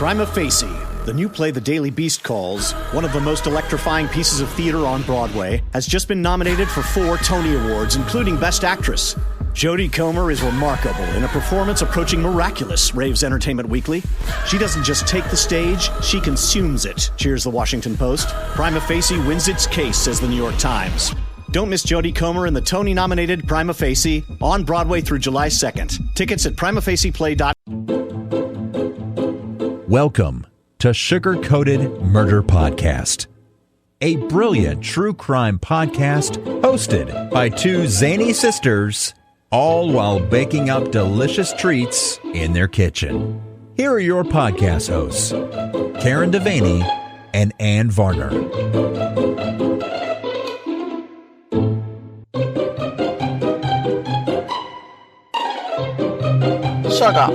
Prima Facie, the new play The Daily Beast calls, one of the most electrifying pieces of theater on Broadway, has just been nominated for 4 Tony Awards, including Best Actress. Jodie Comer is remarkable in a performance approaching miraculous, raves Entertainment Weekly. She doesn't just take the stage, she consumes it, cheers the Washington Post. Prima Facie wins its case, says the New York Times. Don't miss Jodie Comer in the Tony-nominated Prima Facie on Broadway through July 2nd. Tickets at primafaciplay.com. Welcome to Sugar-Coated Murder Podcast, a brilliant true crime podcast hosted by 2 zany sisters, all while baking up delicious treats in their kitchen. Here are your podcast hosts, Karen Devaney and Ann Varner. Sugar.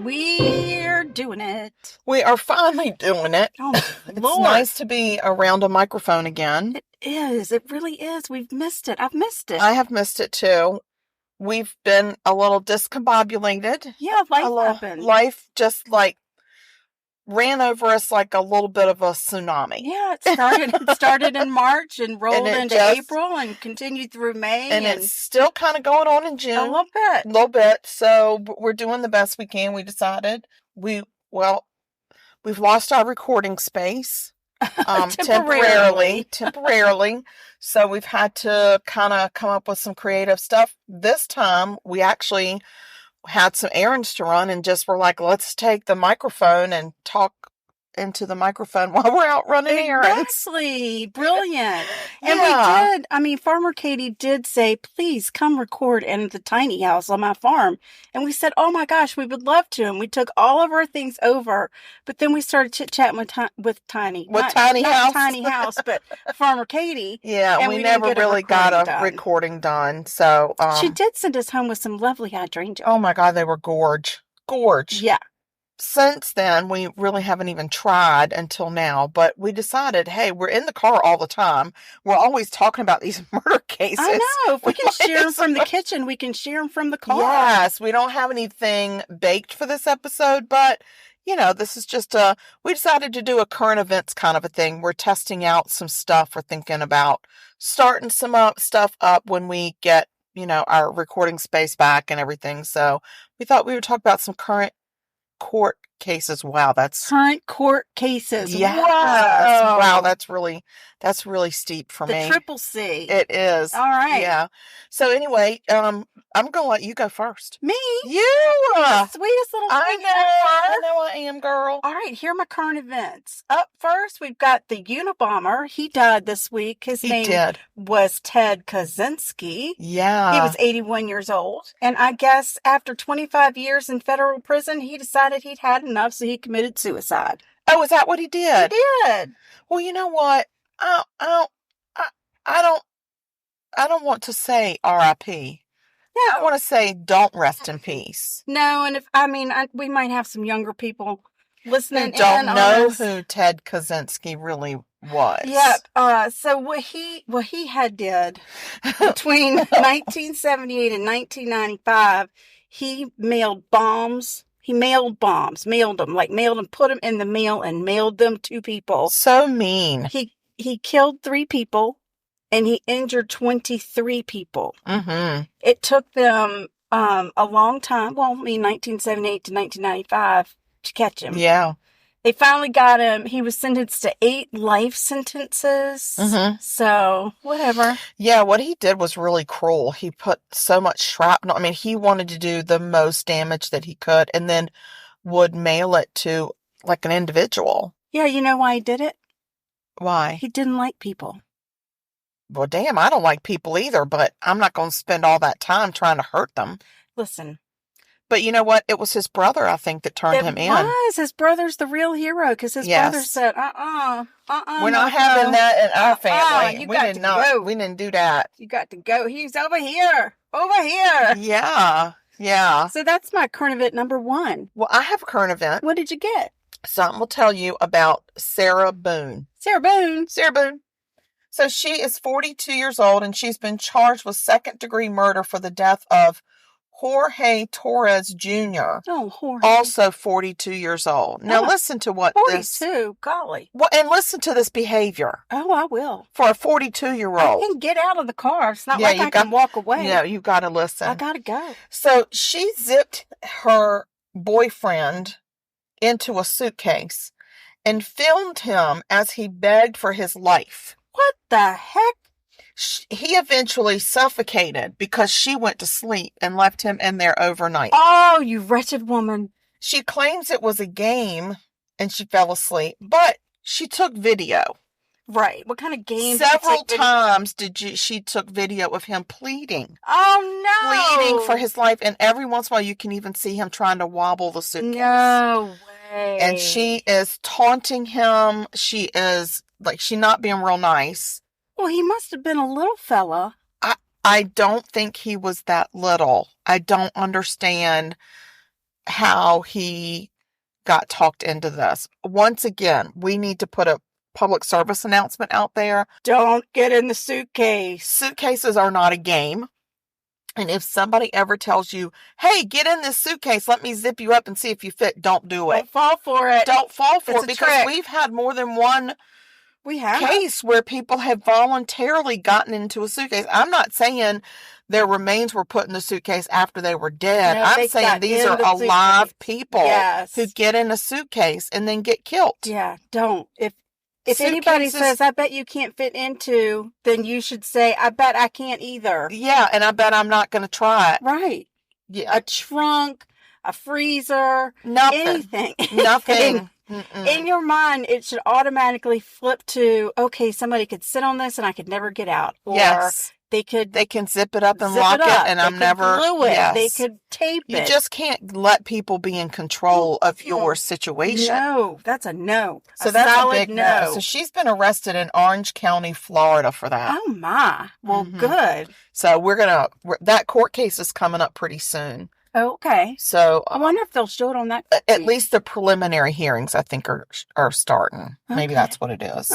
We're doing it. We are finally doing it. Oh, It's Lord. nice to be around a microphone again. It is. It really is. We've missed it. I've missed it. I have missed it too. We've been a little discombobulated. Yeah, life A little- happened. Life just like ran over us like a little bit of a tsunami. Yeah, it started in March and rolled it into just- April and continued through May. And it's still kind of going on in June. a little bit. A little bit. So we're doing the best we can. We decided we've lost our recording space. Temporarily. So we've had to kind of come up with some creative stuff. This time we actually had some errands to run and just were like, let's take the microphone and talk into the microphone while we're out running errands. Exactly. Brilliant. And Yeah. we did. I mean, Farmer Katie did say, please come record in the tiny house on my farm. And we said, oh my gosh, we would love to. And we took all of our things over. But then we started chit-chatting with Tiny. Not Tiny House, but Farmer Katie. Yeah, And we we didn't never get a really got recording a done. recording done. So She did send us home with some lovely hydrangeas. oh my God, they were gorge. Yeah. Since then, we really haven't even tried until now, but we decided, hey, we're in the car all the time. We're always talking about these murder cases. I know. If we can share them Might from the as kitchen, we can share them from the car. Yes, we don't have anything baked for this episode, but this is just we decided to do a current events kind of a thing. We're testing out some stuff. We're thinking about starting some stuff up when we get, our recording space back and everything. So we thought we would talk about some current court cases. Wow, that's Current court cases. yes. Wow. Wow, that's really steep for The me. triple C. It is. All right. Yeah. So anyway, I'm gonna let you go first. Me? You. The sweetest little I thing know I am, girl. All right, here are my current events. Up first, we've got the Unabomber. He died this week. His He name did. was Ted Kaczynski. Yeah. He was 81 years old. And I guess after 25 years in federal prison, he decided he'd had enough, so he committed suicide. Oh, is that what he did? He did. Well, you know what? I don't want to say R.I.P. I Yeah. want to say don't rest in peace. No, and we might have some younger people Who listening don't in on know this. who Ted Kaczynski really was. Yep. So what he had did between 1978 and 1995, he mailed bombs. He mailed bombs, mailed them, put them in the mail and mailed them to people. So mean. He killed 3 people and he injured 23 people. Mm-hmm. It took them a long time. Well, 1978 to 1995 to catch him. Yeah. They finally got him. He was sentenced to 8 life sentences. Mm-hmm. So, whatever. Yeah, what he did was really cruel. He put so much shrapnel. I mean, he wanted to do the most damage that he could and then would mail it to like an individual. Yeah, you know why he did it? Why? He didn't like people. Well, damn, I don't like people either, but I'm not going to spend all that time trying to hurt them. Listen. But you know what? It was his brother, I think, that turned him in. It was. His brother's the real hero because his Yes. brother said, We're not having that in our family. You We got did to not. go. We didn't do that. You got to go. He's over here. Over here. Yeah. Yeah. So that's my current event number 1. Well, I have a current event. What did you get? Something will tell you about Sarah Boone. Sarah Boone. Sarah Boone. So she is 42 years old and she's been charged with second-degree murder for the death of Jorge Torres Jr., Oh, Jorge. also 42 years old. Now listen to what 42, golly. Well, and listen to this behavior. Oh, I will. For a 42-year-old. I can get out of the car. It's not like I can walk away. Yeah, you've got to listen. I got to go. So she zipped her boyfriend into a suitcase and filmed him as he begged for his life. What the heck? He eventually suffocated because she went to sleep and left him in there overnight. Oh, you wretched woman. She claims it was a game and she fell asleep, but she took video. Right. What kind of game? Several times she took video of him pleading. Oh, no. Pleading for his life. And every once in a while you can even see him trying to wobble the suitcase. No way. And she is taunting him. She is, she's not being real nice. Well, he must have been a little fella. I don't think he was that little. I don't understand how he got talked into this. Once again, we need to put a public service announcement out there. Don't get in the suitcase. Suitcases are not a game. And if somebody ever tells you, hey, get in this suitcase, let me zip you up and see if you fit, don't do it. Don't fall for it. Don't fall for It's it a because trick. we've had more than one have case where people have voluntarily gotten into a suitcase. I'm not saying their remains were put in the suitcase after they were dead. No, I'm saying these are alive people who get in a suitcase and then get killed. Yeah, don't. If anybody says, I bet you can't fit into, then you should say, I bet I can't either. Yeah, and I bet I'm not going to try it. Right. Yeah. A trunk, a freezer, nothing. Anything. Nothing. In your mind, it should automatically flip to, okay, somebody could sit on this and I could never get out. Or yes. They can zip it up and lock it and I'm never glue it. Yes. They could tape it. You just can't let people be in control of your situation. No, that's a no. So that's a big no. So she's been arrested in Orange County, Florida for that. Oh my. Well, good. So that court case is coming up pretty soon. Okay. So I wonder if they'll show it on that. At least the preliminary hearings, I think, are starting. Okay. Maybe that's what it is.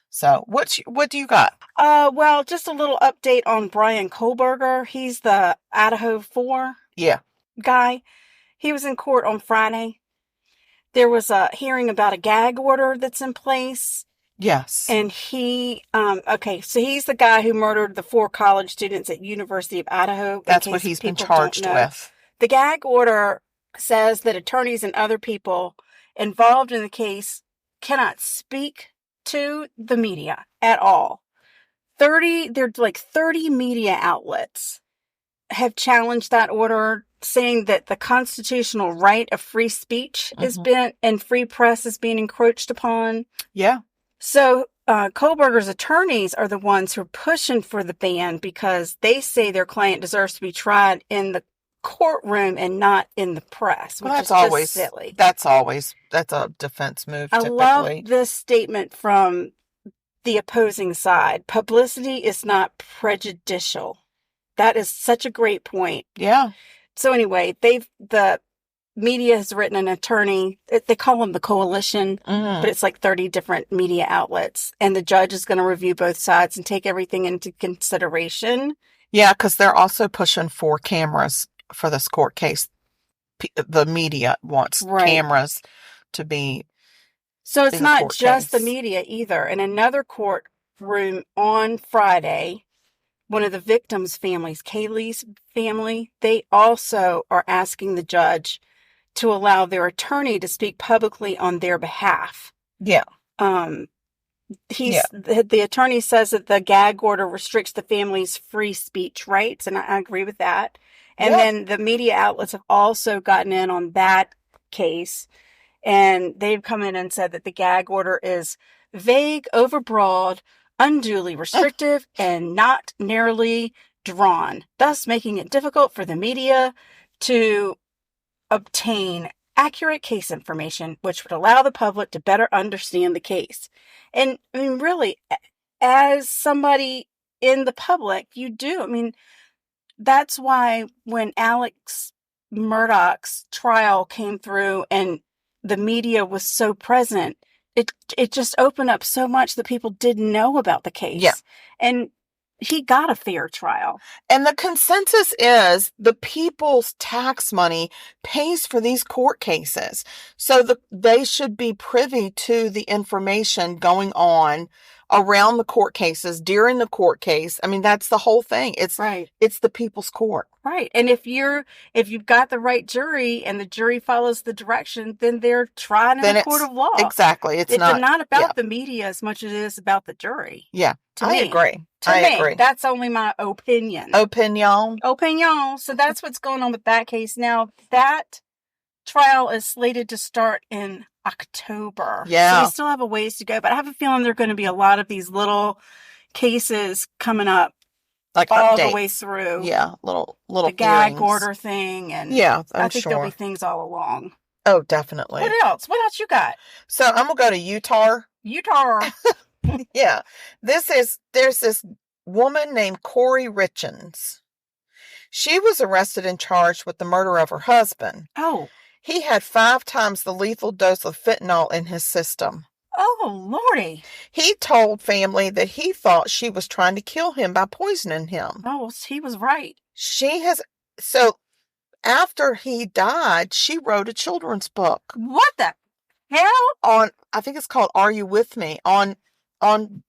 So what do you got? Well, just a little update on Brian Kohlberger. He's the Idaho 4 guy. He was in court on Friday. There was a hearing about a gag order that's in place. Yes. And he, so he's the guy who murdered the 4 college students at University of Idaho. That's what he's been charged with. The gag order says that attorneys and other people involved in the case cannot speak to the media at all. 30 media outlets have challenged that order, saying that the constitutional right of free speech and free press is being encroached upon. Yeah. So Kohlberger's attorneys are the ones who are pushing for the ban because they say their client deserves to be tried in the courtroom and not in the press, which is always silly. That's a defense move. I love this statement from the opposing side. Publicity is not prejudicial. That is such a great point. Yeah. So anyway, the media has written an attorney. They call them the coalition, but it's like 30 different media outlets. And the judge is going to review both sides and take everything into consideration. Yeah, because they're also pushing for cameras for this court case. The media wants cameras to be. So it's not just the media either. In another courtroom on Friday, one of the victims' families, Kaylee's family, they also are asking the judge to allow their attorney to speak publicly on their behalf. Yeah. The attorney says that the gag order restricts the family's free speech rights, and I agree with that. And then the media outlets have also gotten in on that case, and they've come in and said that the gag order is vague, overbroad, unduly restrictive, and not narrowly drawn, thus making it difficult for the media to obtain accurate case information, which would allow the public to better understand the case. And I mean, really, as somebody in the public, you do. I mean, that's why when Alex Murdaugh's trial came through and the media was so present, it just opened up so much that people didn't know about the case. Yeah. And he got a fair trial. And the consensus is the people's tax money pays for these court cases. So they should be privy to the information going on around the court cases, during the court case. I mean, that's the whole thing. It's Right. It's the people's court. Right. And if you've got the right jury and the jury follows the direction, then they're trying in a court of law. Exactly. It's not about the media as much as it is about the jury. Yeah. I agree. I agree. That's only my opinion. Opinion. So that's what's going on with that case. Now, that trial is slated to start in October. Yeah. So we still have a ways to go, but I have a feeling there are going to be a lot of these little cases coming up. Like all updates. The way through. Yeah. Little the gag hearings. order thing. And yeah, I think there'll be things all along. Oh, definitely. What else you got? So I'm going to go to Utah. Yeah. There's this woman named Corey Richens. She was arrested and charged with the murder of her husband. Oh. He had 5 times the lethal dose of fentanyl in his system. Oh, Lordy. He told family that he thought she was trying to kill him by poisoning him. Oh, well, he was right. So after he died, she wrote a children's book. What the hell? I think it's called Are You With Me? On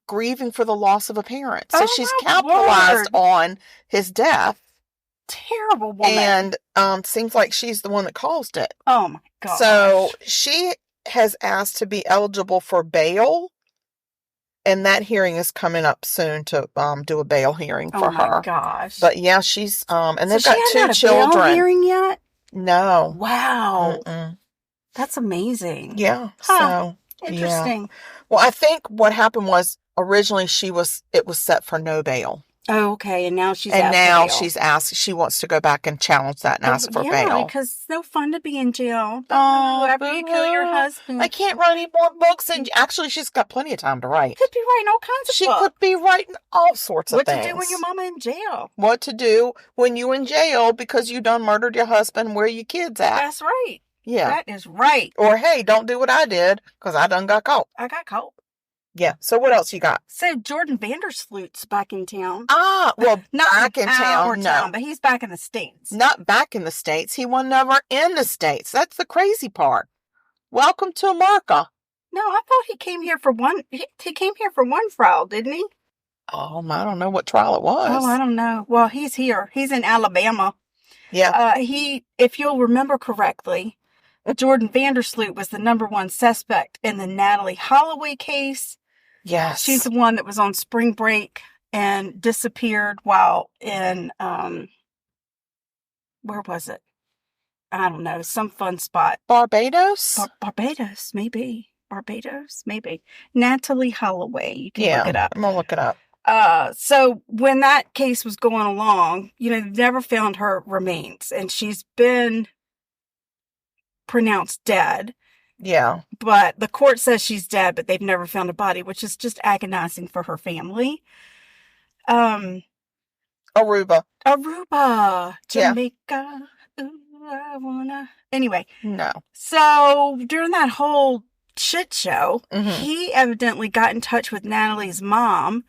grieving for the loss of a parent. So she's capitalized on his death. Terrible woman. And seems like she's the one that caused it. Oh my God. So she has asked to be eligible for bail. And that hearing is coming up soon to do a bail hearing for her. Oh my gosh. But yeah, she's and they've got 2 children. children. Bail hearing yet? No. Wow. Mm-mm. That's amazing. Yeah. Huh. So interesting. Yeah. Well, I think what happened was originally it was set for no bail. Oh, okay. And now she's asked. She wants to go back and challenge that and ask for bail. Yeah, because it's no fun to be in jail. After you kill your husband. I can't write any more books. And actually, she's got plenty of time to write. Could be writing all kinds of books. She could be writing all sorts of things. What to do when your mama in jail? What to do when you in jail because you done murdered your husband? Where your kids at? That's right. Yeah. That is right. Or, hey, don't do what I did because I done got caught. I got caught. Yeah. So what else you got? So Jordan Vandersloot's back in town. Well, not back in town, no. But he's back in the States. Not back in the States. He was never in the States. That's the crazy part. Welcome to America. No, I thought he came here for one. He came here for one trial, didn't he? I don't know what trial it was. Oh, I don't know. Well, he's here. He's in Alabama. Yeah. If you'll remember correctly, Jordan Vandersloot was the #1 suspect in the Natalie Holloway case. Yes. She's the one that was on spring break and disappeared while in, where was it? I don't know, some fun spot. Barbados? Barbados, maybe. Natalie Holloway. You can look it up. I'm going to look it up. So when that case was going along, they never found her remains, and she's been pronounced dead. Yeah. But the court says she's dead, but they've never found a body, which is just agonizing for her family. Aruba. Jamaica. Yeah. Ooh, I wanna. Anyway. No. So during that whole shit show, mm-hmm. he evidently got in touch with Natalie's mom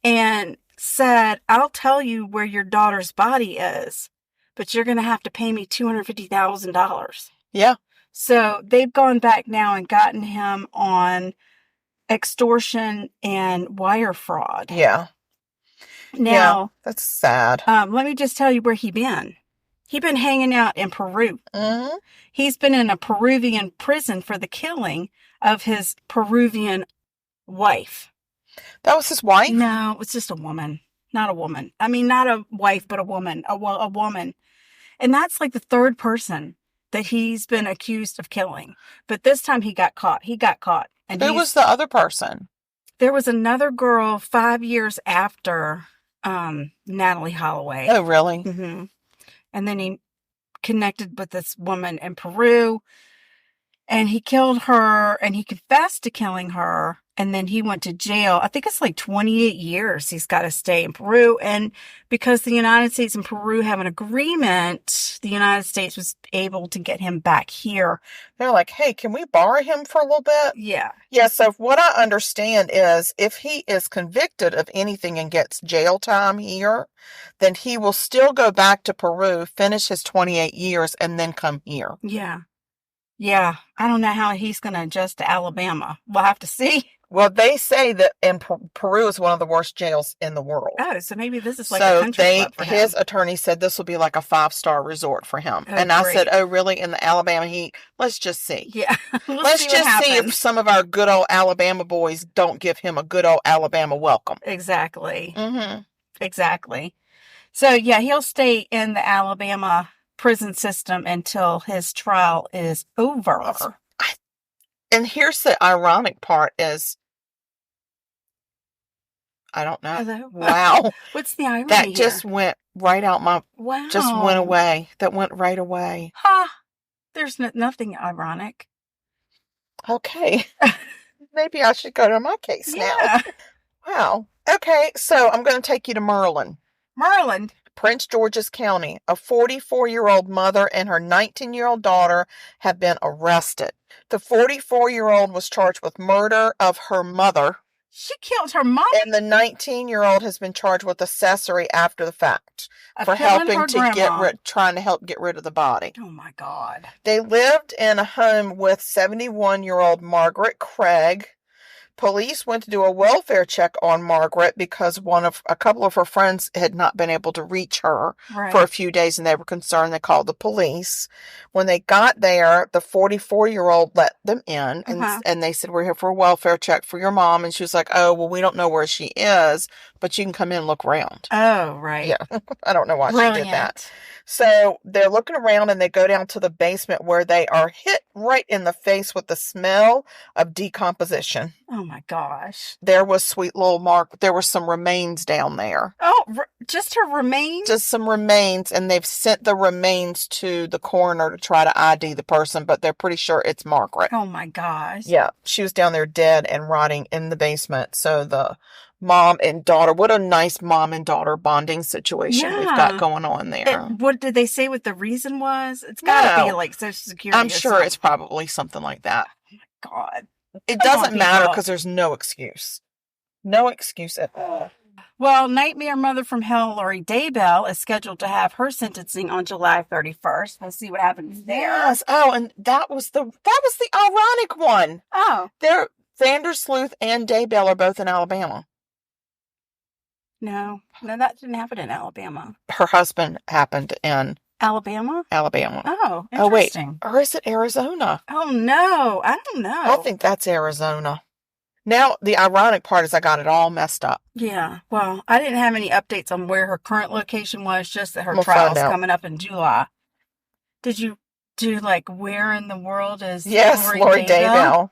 and said, I'll tell you where your daughter's body is, but you're going to have to pay me $250,000. Yeah. So they've gone back now and gotten him on extortion and wire fraud. Yeah. Now, that's sad. Let me just tell you where he been. He been hanging out in Peru. Mm-hmm. He's been in a Peruvian prison for the killing of his Peruvian wife. That was his wife? No, it was just a woman. Not a woman. I mean, not a wife, but a woman. A woman. And that's like the 3rd person that he's been accused of killing. But this time he got caught. And who was the other person? There was another girl 5 years after Natalie Holloway. Oh, really? Mm-hmm. And then he connected with this woman in Peru. And he killed her, and he confessed to killing her, and then he went to jail. I think it's like 28 years he's got to stay in Peru. And because the United States and Peru have an agreement, the United States was able to get him back here. They're like, hey, can we borrow him for a little bit? Yeah. Yeah, so what I understand is if he is convicted of anything and gets jail time here, then he will still go back to Peru, finish his 28 years, and then come here. Yeah. Yeah. I don't know how he's going to adjust to Alabama. We'll have to see. Well, they say that in Peru is one of the worst jails in the world. Oh, so maybe this is like a country club for him. His attorney said this will be like a 5-star resort for him. Oh, and great. I said, oh, really? In the Alabama heat? Let's just see. Yeah. Let's just see if some of our good old Alabama boys don't give him a good old Alabama welcome. Exactly. Mm-hmm. Exactly. So, yeah, he'll stay in the Alabama prison system until his trial is over. And here's the ironic part is, I don't know. Hello? Wow. What's the irony That here? just went right out my, Wow. just went away. That went right away. Ha! There's nothing ironic. Okay. Maybe I should go to my case now. Yeah. Wow. Okay, so I'm going to take you to Merlin. Merlin. Prince George's County. A 44-year-old mother and her 19-year-old daughter have been arrested. The 44-year-old was charged with murder of her mother. She killed her mom. And the 19-year-old has been charged with accessory after the fact for helping to trying to help get rid of the body. Oh my God. They lived in a home with 71-year-old Margaret Craig. Police went to do a welfare check on Margaret because a couple of her friends had not been able to reach her for a few days and they were concerned. They called the police. When they got there, the 44-year-old let them in and they said, we're here for a welfare check for your mom. And she was like, oh, well, we don't know where she is, but you can come in and look around. Oh, right. Yeah. I don't know why she did that. So they're looking around and they go down to the basement where they are hit right in the face with the smell of decomposition. Oh my gosh. There was sweet little Mark. There were some remains down there. Oh, just her remains? Just some remains. And they've sent the remains to the coroner to try to ID the person, but they're pretty sure it's Margaret. Oh my gosh. Yeah. She was down there dead and rotting in the basement. So the mom and daughter, what a nice mom and daughter bonding situation we've got going on there. What did they say what the reason was? It's got to be like Social Security. I'm sure it's probably something like that. Oh my God. It doesn't matter because there's no excuse. No excuse at all. Well, Nightmare Mother from Hell, Lori Daybell, is scheduled to have her sentencing on July 31st. We'll see what happens there. Yes. Oh, and that was the ironic one. Oh. Vandersloot and Daybell are both in Alabama. No, that didn't happen in Alabama. Her husband happened in Alabama? Oh, interesting. Oh, wait. Or is it Arizona? Oh, no. I don't know. I think that's Arizona. Now, the ironic part is I got it all messed up. Yeah. Well, I didn't have any updates on where her current location was, just that her trial's coming up in July. Did you do, like, where in the world is Lori Daybell?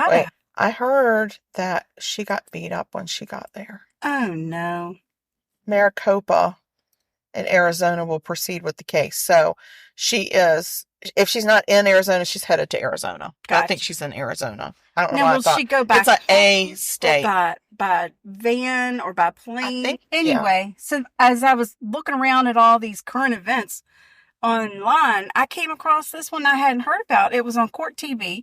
Wait, I heard that she got beat up when she got there. Oh, no. Maricopa in Arizona will proceed with the case. So she is, if she's not in Arizona, she's headed to Arizona. Gotcha. I think she's in Arizona. I don't know why I thought. Will she go back? It's a state. By van or by plane? Anyway, so as I was looking around at all these current events online, I came across this one I hadn't heard about. It was on Court TV.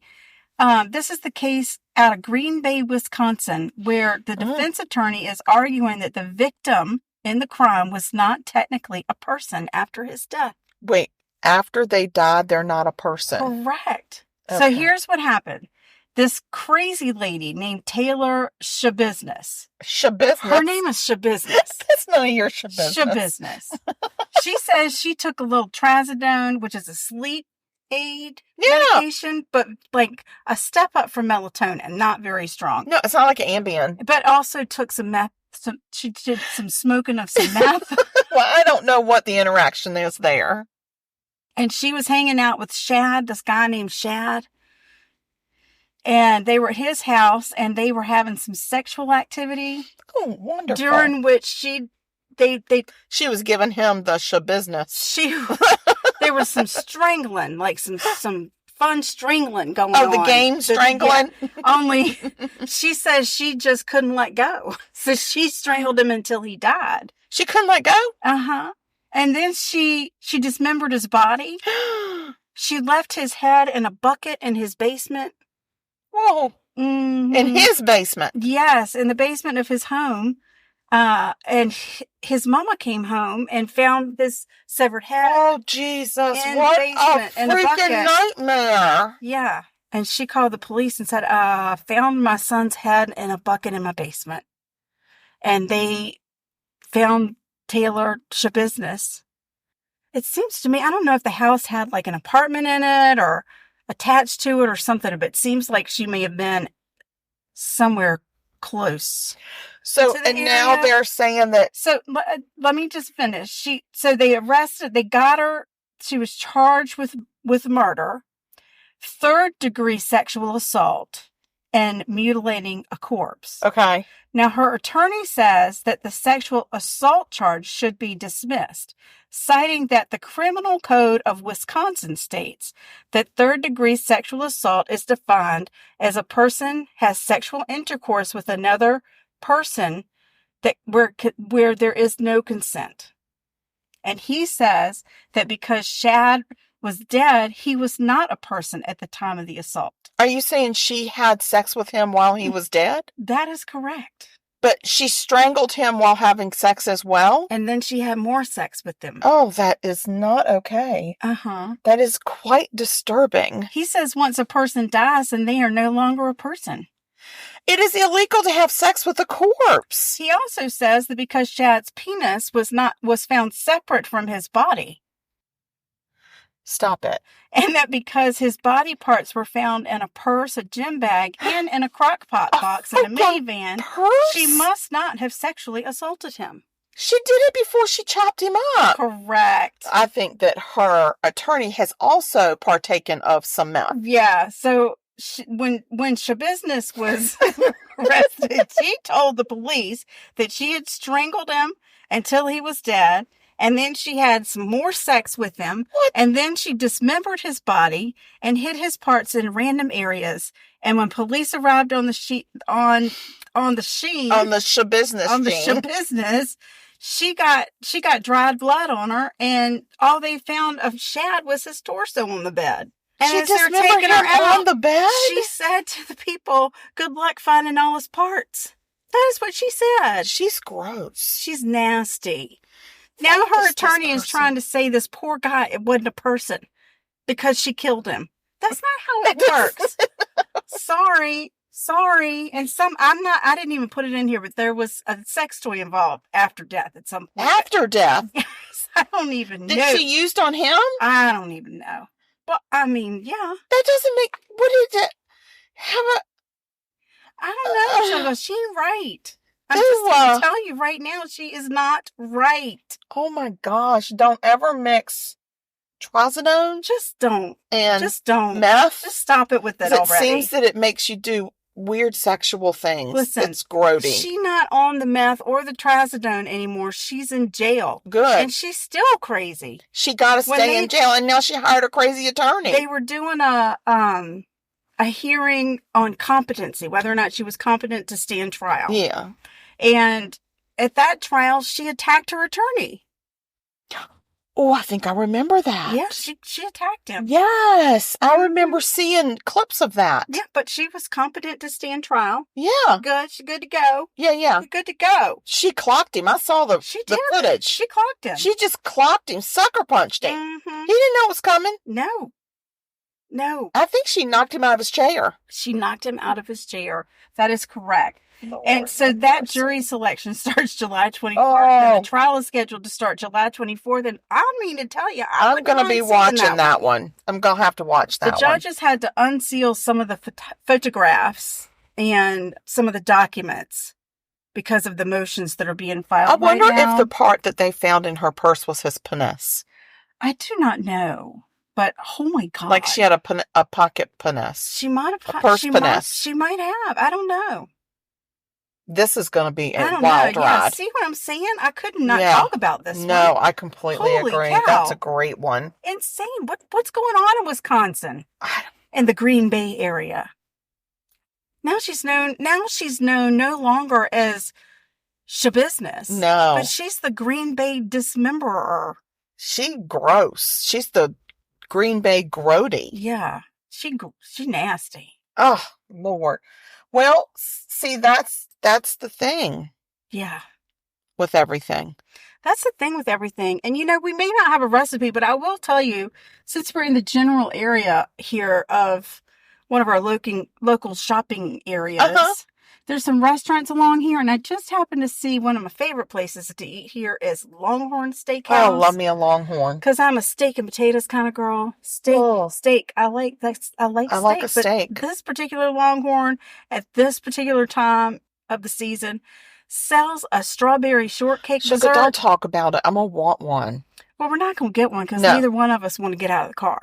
This is the case out of Green Bay, Wisconsin, where the defense attorney is arguing that the victim in the crime was not technically a person after his death. Wait, after they died, they're not a person? Correct. Okay. So here's what happened. This crazy lady named Taylor Shabiznes. Her name is Shabiznes. That's none of your Shabiznes. Shabiznes. She says she took a little trazodone, which is a sleep aid medication, but like a step up from melatonin, not very strong. No, it's not like Ambien. But also took some meth. She did some smoking of some meth. Well, I don't know what the interaction is there. And she was hanging out with Shad, this guy named Shad. And they were at his house, and they were having some sexual activity. Oh, wonderful! During which she was giving him the Shabiznes. There was some strangling, like some fun strangling going on. Oh, the game strangling? Yeah, only she says she just couldn't let go. So she strangled him until he died. She couldn't let go? Uh-huh. And then she dismembered his body. She left his head in a bucket in his basement. Whoa. Mm-hmm. In his basement? Yes, in the basement of his home. And his mama came home and found this severed head. Oh, Jesus. In What the basement, a in a bucket. freaking nightmare. Yeah. And she called the police and said, found my son's head in a bucket in my basement. And they found Taylor Shabiznes. It seems to me, I don't know if the house had like an apartment in it or attached to it or something, but it seems like she may have been somewhere close. So, and now they're saying that. So, let me just finish. So they got her. She was charged with murder, 3rd-degree sexual assault, and mutilating a corpse. Okay. Now, her attorney says that the sexual assault charge should be dismissed, citing that the Criminal Code of Wisconsin states that 3rd-degree sexual assault is defined as a person has sexual intercourse with another person that where there is no consent. And he says that because Shad was dead, he was not a person at the time of the assault. Are you saying she had sex with him while he was dead? That is correct. But she strangled him while having sex as well? And then she had more sex with him. Oh, that is not okay. Uh-huh. That is quite disturbing. He says once a person dies, then they are no longer a person. It is illegal to have sex with a corpse. He also says that because Shad's penis was found separate from his body. Stop it. And that because his body parts were found in a purse, a gym bag, and in a crock pot box in a minivan, purse? She must not have sexually assaulted him. She did it before she chopped him up. Correct. I think that her attorney has also partaken of some meth. Yeah, so when Shabiznes was arrested, she told the police that she had strangled him until he was dead, and then she had some more sex with him, and then she dismembered his body and hid his parts in random areas. And when police arrived on the Shabiznes, she got dried blood on her, and all they found of Shad was his torso on the bed. And she dismembered him on the bed? She said to the people, "Good luck finding all his parts." That is what she said. She's gross. She's nasty. Now her attorney is trying to say this poor guy, it wasn't a person because she killed him. That's not how it works. Sorry. And I didn't even put it in here, but there was a sex toy involved after death at some point. After death? Yes, I don't even know. Did she used on him? I don't even know. But, I mean, yeah. That doesn't make, what is it? How about, I don't know, Sugar. She ain't right. I'm just going to tell you right now, she is not right. Oh my gosh. Don't ever mix trazodone. Just don't. And just don't. Meth. Just stop it with it already. It seems that it makes you do weird sexual things. Listen. It's grody. She's not on the meth or the trazodone anymore. She's in jail. Good. And she's still crazy. She got to stay in jail, and now she hired a crazy attorney. They were doing a hearing on competency, whether or not she was competent to stand trial. Yeah. And at that trial, she attacked her attorney. Oh, I think I remember that. Yeah, she attacked him. Yes, I remember seeing clips of that. Yeah, but she was competent to stand trial. Yeah. Good. She's good to go. Yeah. She's good to go. She clocked him. I saw the footage. She clocked him. She just clocked him, sucker punched him. Mm-hmm. He didn't know it was coming. No. I think she knocked him out of his chair. She knocked him out of his chair. That is correct. Lord, and so that jury selection starts July 24th. Oh. And the trial is scheduled to start July 24th. And I mean to tell you, I'm going to be watching that one. I'm going to have to watch that one. The judges had to unseal some of the photographs and some of the documents because of the motions that are being filed. I wonder right now. if the part that they found in her purse was his penis. I do not know. But, oh my God. Like she had a pocket penis. She might have. A purse penis. She might have. I don't know. This is going to be a wild ride. Yeah, see what I'm saying? I could not talk about this No, one. I completely agree. Cow. That's a great one. Insane. What's going on in Wisconsin? I don't in the Green Bay area. Now she's known no longer as Shabusiness. No. But she's the Green Bay dismemberer. She gross. She's the Green Bay grody. Yeah. She nasty. Oh, Lord. Well, see, that's the thing. Yeah. With everything. That's the thing with everything. And, we may not have a recipe, but I will tell you, since we're in the general area here of one of our local shopping areas, there's some restaurants along here. And I just happened to see one of my favorite places to eat here is Longhorn Steakhouse. Oh, love me a Longhorn. Because I'm a steak and potatoes kind of girl. Steak. I like a steak. But this particular Longhorn at this particular time of the season sells a strawberry shortcake dessert. Don't talk about it. I'm going to want one. Well, we're not going to get one because neither one of us want to get out of the car.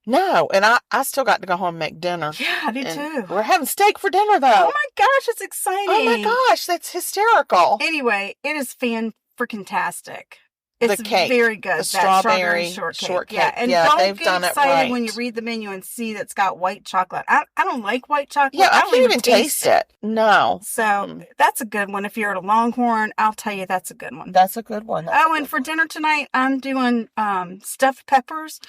No, and I still got to go home and make dinner. Yeah, I do too. We're having steak for dinner, though. Oh my gosh, it's exciting. Oh my gosh, that's hysterical. Anyway, it is fan-freaking-tastic. It's the cake, very good. The strawberry shortcake. Yeah, and they've done it right. Don't get excited when you read the menu and see that's got white chocolate. I don't like white chocolate. Yeah, I can't even taste it. No. So that's a good one. If you're at a Longhorn, I'll tell you that's a good one. That's a good one. And for dinner tonight, I'm doing stuffed peppers,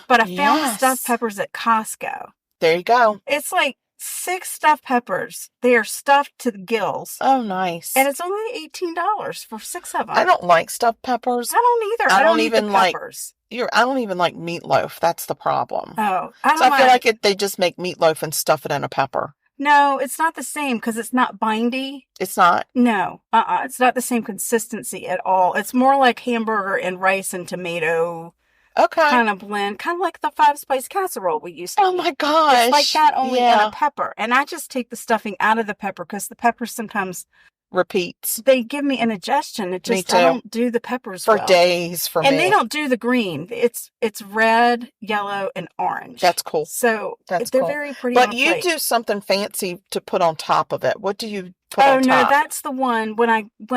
but I found stuffed peppers at Costco. There you go. It's like 6 stuffed peppers. They are stuffed to the gills. Oh, nice. And it's only $18 for 6 of them. I don't like stuffed peppers. I don't either. I don't even like peppers. I don't even like meatloaf. That's the problem. Oh, I feel like they just make meatloaf and stuff it in a pepper. No, it's not the same because it's not bindy. It's not? No. It's not the same consistency at all. It's more like hamburger and rice and tomato. Okay. Kind of blend. Kind of like the 5-spice casserole we used to eat. Oh my gosh. It's like that, only in a pepper. And I just take the stuffing out of the pepper because the pepper sometimes repeats. They give me indigestion. It just, I don't do the peppers for days for me. And they don't do the green. It's red, yellow, and orange. That's cool. So they're very pretty. But you do something fancy to put on top of it. What do you put on top? Oh no, that's the one when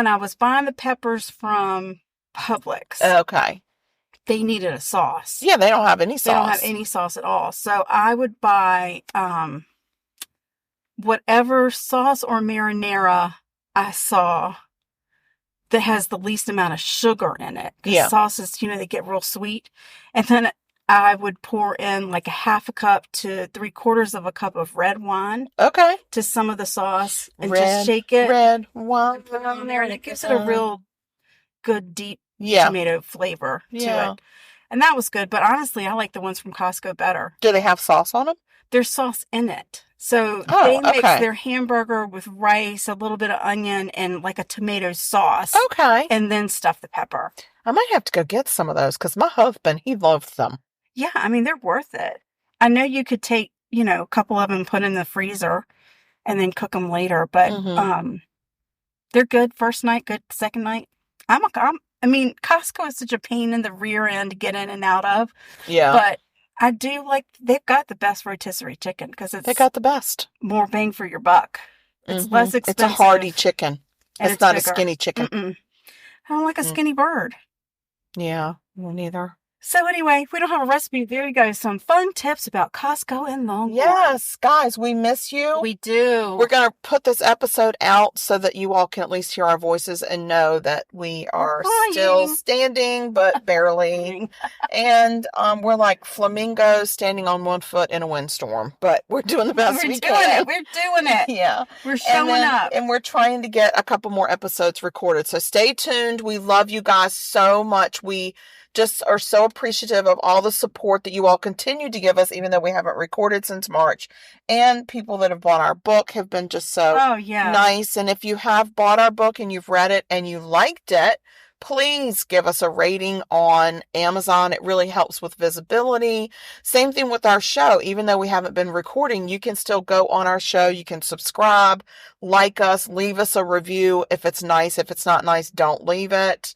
I was buying the peppers from Publix. Okay. They needed a sauce. Yeah, they don't have any sauce. They don't have any sauce at all. So I would buy whatever sauce or marinara I saw that has the least amount of sugar in it. Because sauces, they get real sweet. And then I would pour in like a 1/2 cup to 3/4 cup of red wine. Okay. To some of the sauce. And just shake it. Red wine. And put it on there. And it gives it a real good, deep tomato flavor to it. And that was good. But honestly, I like the ones from Costco better. Do they have sauce on them? There's sauce in it. So they mix their hamburger with rice, a little bit of onion, and like a tomato sauce. Okay. And then stuff the pepper. I might have to go get some of those because my husband, he loves them. Yeah, I mean, they're worth it. I know you could take, a couple of them, put in the freezer, and then cook them later. But they're good first night, good second night. Costco is such a pain in the rear end to get in and out of. Yeah. But I do like, they've got the best rotisserie chicken because they got the best. More bang for your buck. It's less expensive. It's a hearty chicken. It's not bigger. A skinny chicken. I don't like a skinny bird. Yeah, me neither. So anyway, we don't have a recipe. There you go. Some fun tips about Costco and Longhorn. Yes, guys, we miss you. We do. We're going to put this episode out so that you all can at least hear our voices and know that we are still standing, but barely. And we're like flamingos standing on one foot in a windstorm, but we're doing the best we can. We're doing it. Yeah. We're showing up. And we're trying to get a couple more episodes recorded. So stay tuned. We love you guys so much. We just are so appreciative of all the support that you all continue to give us, even though we haven't recorded since March. And people that have bought our book have been just so nice. And if you have bought our book and you've read it and you liked it, please give us a rating on Amazon. It really helps with visibility. Same thing with our show. Even though we haven't been recording, you can still go on our show. You can subscribe, like us, leave us a review. If it's nice, if it's not nice, don't leave it.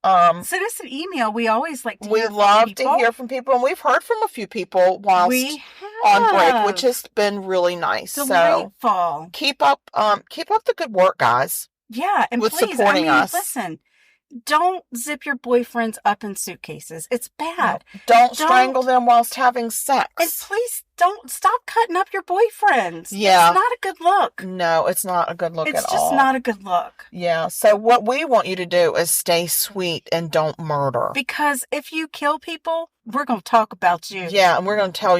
Send us an email. We always like to hear from people. We love to hear from people. And we've heard from a few people whilst on break, which has been really nice. Delightful. So keep up the good work, guys. Yeah. And with please, supporting us. Listen, don't zip your boyfriends up in suitcases. It's bad. Don't strangle them whilst having sex. And please don't stop cutting up your boyfriends. Yeah. It's not a good look. No, it's not a good look at all. It's just not a good look. Yeah. So what we want you to do is stay sweet and don't murder. Because if you kill people, we're going to talk about you. Yeah, and we're going to tell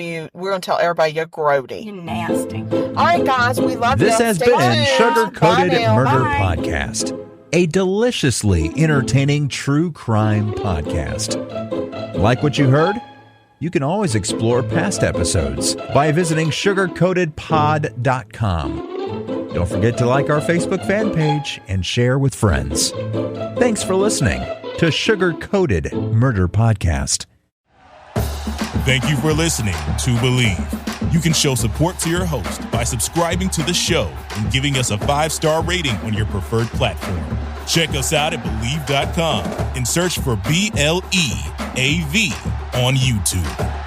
everybody you're grody. You're nasty. All right, guys, we love you. This has Stay been tuned. Sugar Coated Bye now. Murder Bye. Podcast, a deliciously entertaining true crime podcast. Like what you heard? You can always explore past episodes by visiting sugarcoatedpod.com. Don't forget to like our Facebook fan page and share with friends. Thanks for listening to Sugar Coated Murder Podcast. Thank you for listening to Believe. You can show support to your host by subscribing to the show and giving us a 5-star rating on your preferred platform. Check us out at Believe.com and search for BLEAV on YouTube.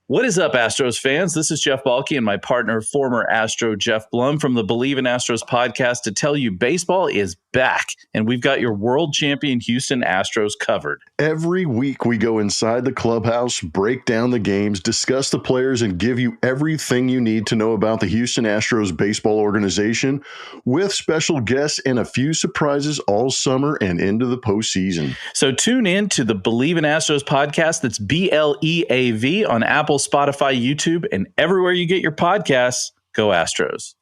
What is up, Astros fans? This is Jeff Balke and my partner, former Astro Jeff Blum from the Believe in Astros podcast to tell you baseball is back, and we've got your world champion Houston Astros covered. Every week we go inside the clubhouse, break down the games, discuss the players, and give you everything you need to know about the Houston Astros baseball organization with special guests and a few surprises all summer and into the postseason. So tune in to the Believe in Astros podcast. That's BLEAV on Apple, Spotify, YouTube, and everywhere you get your podcasts. Go Astros.